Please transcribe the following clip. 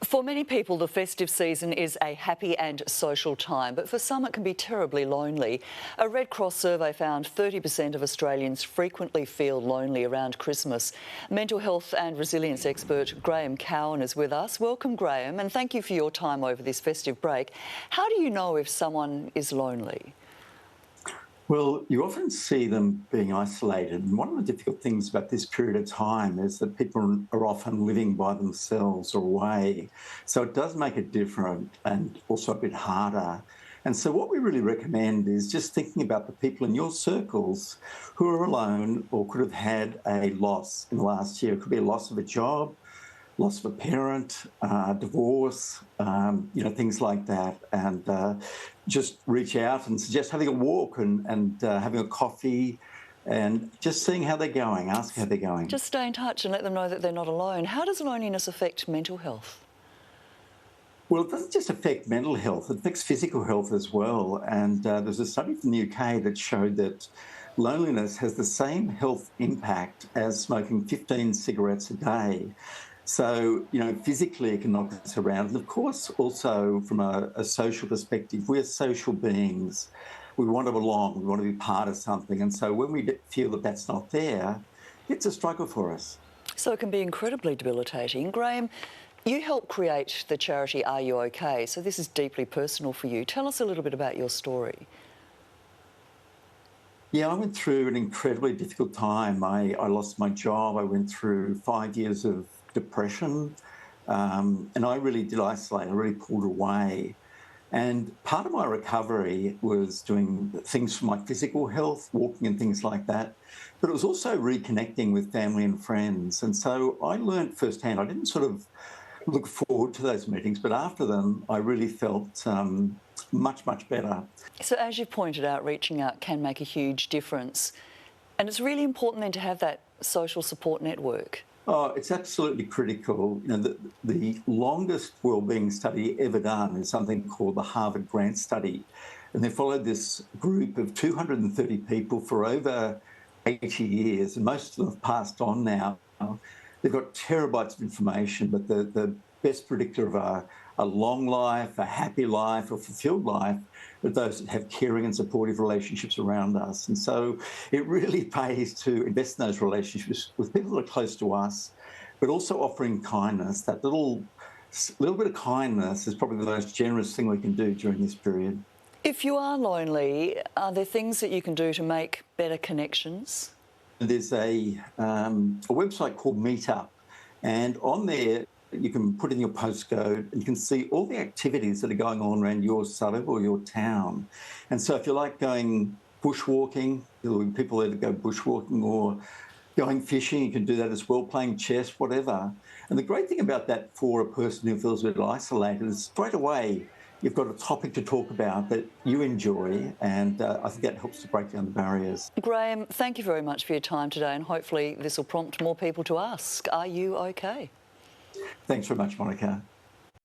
For many people, the festive season is a happy and social time, but for some it can be terribly lonely. A Red Cross survey found 30% of Australians frequently feel lonely around Christmas. Mental health and resilience expert Graeme Cowan is with us. Welcome, Graeme, and thank you for your time over this festive break. How do you know if someone is lonely? Well, you often see them being isolated, and one of the difficult things about this period of time is that people are often living by themselves or away. So it does make it different and also a bit harder. And so what we really recommend is just thinking about the people in your circles who are alone or could have had a loss in the last year. It could be a loss of a job, loss of a parent, divorce, things like that. And just reach out and suggest having a walk and having a coffee and just seeing how they're going, ask how they're going. Just stay in touch and let them know that they're not alone. How does loneliness affect mental health? Well, it doesn't just affect mental health, it affects physical health as well. And there's a study from the UK that showed that loneliness has the same health impact as smoking 15 cigarettes a day. So, physically it can knock us around. And of course, also from a social perspective, we're social beings. We want to belong, we want to be part of something. And so when we feel that that's not there, it's a struggle for us. So it can be incredibly debilitating. Graeme, you helped create the charity Are You OK? So this is deeply personal for you. Tell us a little bit about your story. Yeah, I went through an incredibly difficult time. I lost my job. I went through 5 years of depression, and I really did isolate. I really pulled away. And part of my recovery was doing things for my physical health, walking and things like that. But it was also reconnecting with family and friends. And so I learned firsthand. I didn't sort of look forward to those meetings, but after them, I really felt much, much better. So as you pointed out, reaching out can make a huge difference. And it's really important then to have that social support network. Oh, it's absolutely critical. The longest wellbeing study ever done is something called the Harvard Grant Study. And they followed this group of 230 people for over 80 years, and most of them have passed on now. They've got terabytes of information, but the best predictor of a long life, a happy life, a fulfilled life are those that have caring and supportive relationships around us. And so it really pays to invest in those relationships with people that are close to us, but also offering kindness. That little bit of kindness is probably the most generous thing we can do during this period. If you are lonely, are there things that you can do to make better connections? There's a website called Meetup, and on there you can put in your postcode and you can see all the activities that are going on around your suburb or your town. And so if you like going bushwalking, there'll be people there to go bushwalking, or going fishing, you can do that as well, playing chess, whatever. And the great thing about that for a person who feels a bit isolated is straight away you've got a topic to talk about that you enjoy, and I think that helps to break down the barriers. Graeme, thank you very much for your time today, and hopefully this will prompt more people to ask, are you okay? Thanks very much, Monika.